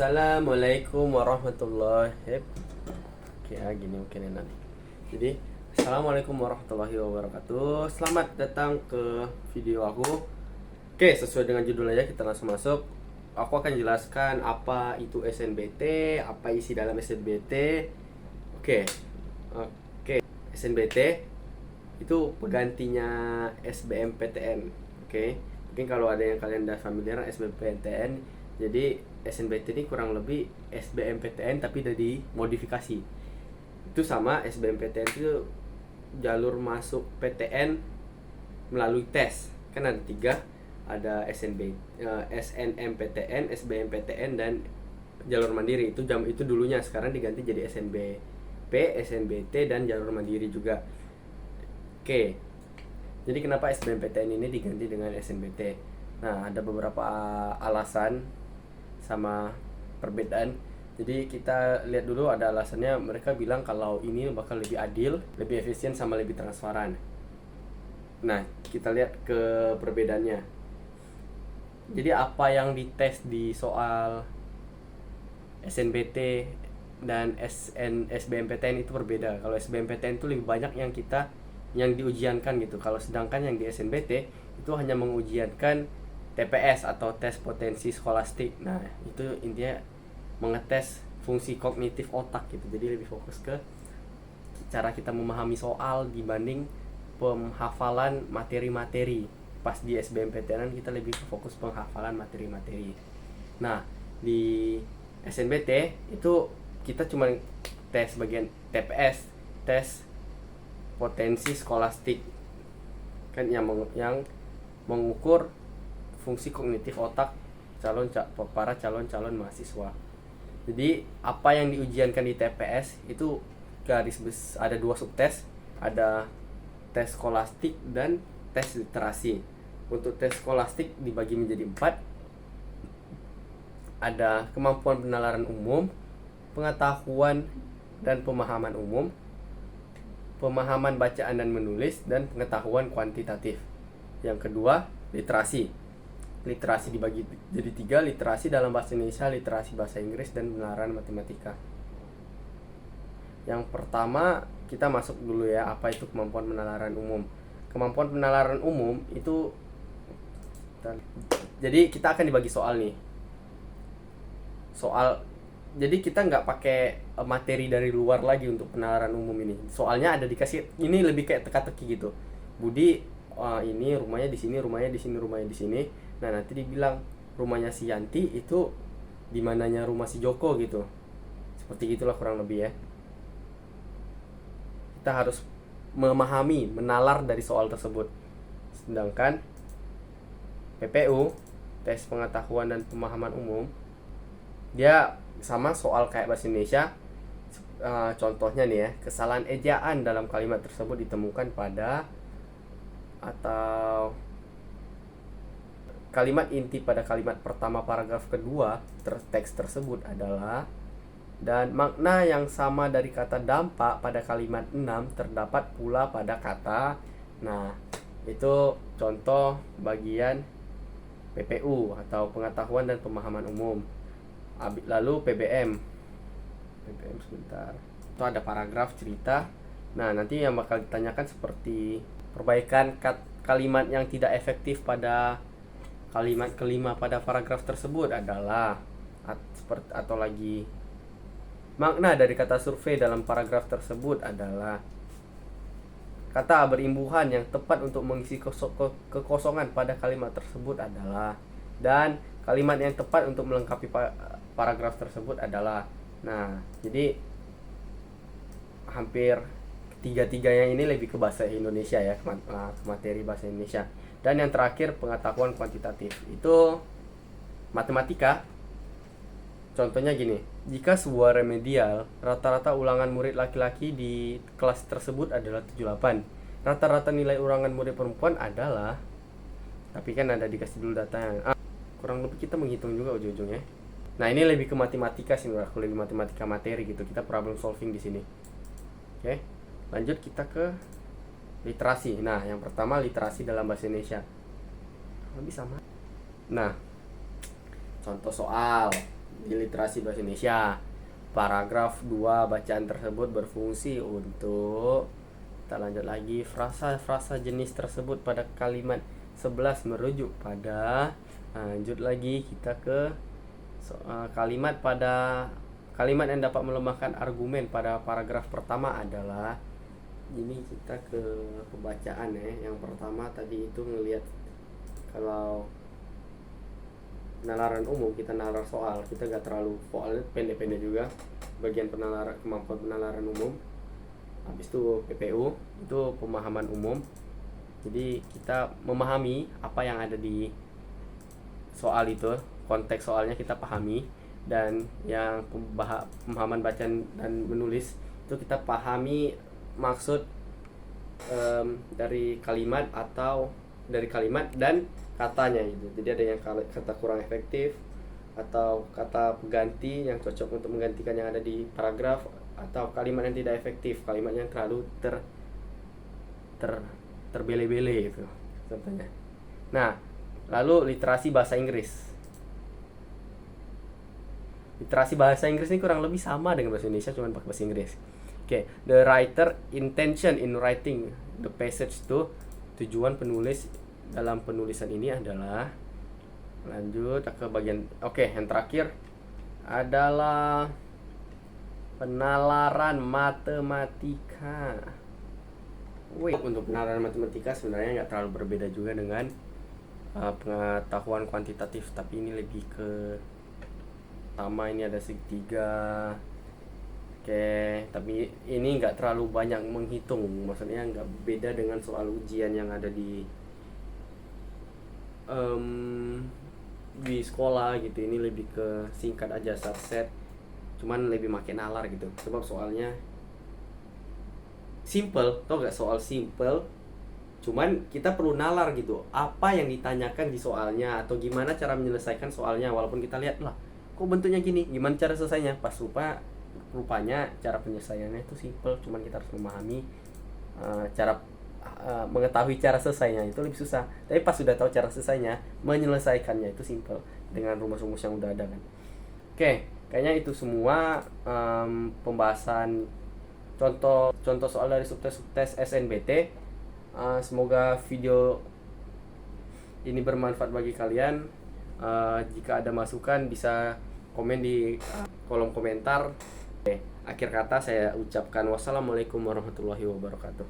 Assalamualaikum warahmatullahi Oke, gini mungkin enak. Jadi, Assalamualaikum warahmatullahi wabarakatuh. Selamat datang ke video aku. Oke, sesuai dengan judul aja kita langsung masuk. Aku akan jelaskan apa itu SNBT, apa isi dalam SNBT. Oke. Oke, SNBT itu penggantinya SBMPTN. Oke. Mungkin kalau ada yang kalian udah familiar SBMPTN, jadi SNBT ini kurang lebih SBMPTN tapi udah dimodifikasi. Itu sama SBMPTN itu jalur masuk PTN melalui tes. Kan ada 3, ada SNMPTN, SBMPTN dan jalur mandiri. Itu dulunya, sekarang diganti jadi SNBP, SNBT dan jalur mandiri juga. Oke. Jadi kenapa SBMPTN ini diganti dengan SNBT? Nah, ada beberapa alasan sama perbedaan. Jadi kita lihat dulu, ada alasannya. Mereka bilang kalau ini bakal lebih adil, lebih efisien, sama lebih transparan. Nah, kita lihat ke perbedaannya. Jadi apa yang dites di soal SNBT dan SBMPTN itu berbeda. Kalau SBMPTN itu lebih banyak yang diujiankan gitu. Kalau sedangkan yang di SNBT itu hanya mengujiankan TPS atau tes potensi skolastik. Nah, itu intinya mengetes fungsi kognitif otak gitu. Jadi lebih fokus ke cara kita memahami soal dibanding penghafalan materi-materi. Pas di SBMPTN kita lebih fokus penghafalan materi-materi. Nah, di SNBT itu kita cuma tes bagian TPS, tes potensi skolastik. Kan yang mengukur fungsi kognitif otak para calon mahasiswa. Jadi apa yang diujiankan di TPS itu ada 2 subtes, ada tes skolastik dan tes literasi. Untuk tes skolastik dibagi menjadi 4. Ada kemampuan penalaran umum, pengetahuan dan pemahaman umum, pemahaman bacaan dan menulis, dan pengetahuan kuantitatif. Yang kedua, literasi. Literasi dibagi jadi 3, literasi dalam bahasa Indonesia, literasi bahasa Inggris, dan penalaran matematika. Yang pertama kita masuk dulu ya, apa itu kemampuan penalaran umum. Kemampuan penalaran umum itu, jadi kita akan dibagi soal nih. Jadi kita nggak pakai materi dari luar lagi untuk penalaran umum ini. Soalnya ada dikasih, ini lebih kayak teka-teki gitu. Budi, ini rumahnya di sini, rumahnya di sini, rumahnya di sini. Nah, nanti dibilang rumahnya si Yanti itu di mananya rumah si Joko gitu. Seperti itulah kurang lebih ya. Kita harus memahami, menalar dari soal tersebut. Sedangkan PPU, tes pengetahuan dan pemahaman umum, dia sama soal kayak bahasa Indonesia. Contohnya nih ya, kesalahan ejaan dalam kalimat tersebut ditemukan pada, atau kalimat inti pada kalimat pertama paragraf kedua teks tersebut adalah, dan makna yang sama dari kata dampak pada kalimat 6 terdapat pula pada kata. Nah, itu contoh bagian PPU atau pengetahuan dan pemahaman umum. Lalu PBM sebentar, itu ada paragraf cerita. Nah, nanti yang bakal ditanyakan seperti perbaikan kalimat yang tidak efektif pada kalimat kelima pada paragraf tersebut adalah, atau lagi makna dari kata survei dalam paragraf tersebut adalah, kata berimbuhan yang tepat untuk mengisi kekosongan pada kalimat tersebut adalah, dan kalimat yang tepat untuk melengkapi paragraf tersebut adalah. Nah, jadi hampir tiga-tiganya ini lebih ke bahasa Indonesia ya, ke materi bahasa Indonesia. Dan yang terakhir, pengetahuan kuantitatif. Itu matematika. Contohnya gini, jika sebuah remedial rata-rata ulangan murid laki-laki di kelas tersebut adalah 78, rata-rata nilai ulangan murid perempuan adalah, tapi kan ada dikasih dulu datanya. Kurang lebih kita menghitung juga ujung-ujungnya. Nah, ini lebih ke matematika sih, aku lebih matematika materi gitu. Kita problem solving di sini. Oke. Lanjut kita ke literasi. Nah, yang pertama literasi dalam bahasa Indonesia. Lebih sama. Nah, contoh soal. di literasi bahasa Indonesia. Paragraf 2 bacaan tersebut berfungsi untuk, kita lanjut lagi, frasa-frasa jenis tersebut pada kalimat 11 merujuk pada, lanjut lagi kita ke kalimat yang dapat melemahkan argumen pada paragraf pertama adalah ini. Kita ke pembacaan ya. Yang pertama tadi itu ngelihat kalau penalaran umum, kita nalar soal, kita gak terlalu soalnya pendek-pendek juga bagian kemampuan penalaran umum. Habis itu PPU itu pemahaman umum, jadi kita memahami apa yang ada di soal itu, konteks soalnya kita pahami. Dan yang pemahaman bacaan dan menulis itu kita pahami maksud dari kalimat atau dari kalimat dan katanya gitu. Jadi ada yang kata kurang efektif atau kata pengganti yang cocok untuk menggantikan yang ada di paragraf, atau kalimat yang tidak efektif, kalimat yang terlalu terbele-bele gitu contohnya. Nah, lalu literasi bahasa Inggris. Literasi bahasa Inggris ini kurang lebih sama dengan bahasa Indonesia, cuma pakai bahasa Inggris. Oke, the writer intention in writing the passage itu, tujuan penulis dalam penulisan ini adalah, lanjut ke bagian yang terakhir adalah penalaran matematika. Untuk penalaran matematika sebenarnya nggak terlalu berbeda juga dengan pengetahuan kuantitatif, tapi ini lebih ke sama, ini ada segitiga. Tapi ini nggak terlalu banyak menghitung, maksudnya nggak beda dengan soal ujian yang ada di sekolah gitu. Ini lebih ke singkat aja, subset, cuman lebih makin nalar gitu, sebab soalnya simple. Tau gak soal simple, cuman kita perlu nalar gitu apa yang ditanyakan di soalnya atau gimana cara menyelesaikan soalnya. Walaupun kita lihat lah kok bentuknya gini, gimana cara selesainya, pas rupanya cara penyelesaiannya itu simple, cuman kita harus memahami mengetahui cara selesainya itu lebih susah. Tapi pas sudah tahu cara selesainya, menyelesaikannya itu simple dengan rumus-rumus yang udah ada kan. Kayaknya itu semua pembahasan contoh soal dari subtes SNBT. Semoga video ini bermanfaat bagi kalian. Jika ada masukan bisa komen di kolom komentar. Akhir kata saya ucapkan wassalamualaikum warahmatullahi wabarakatuh.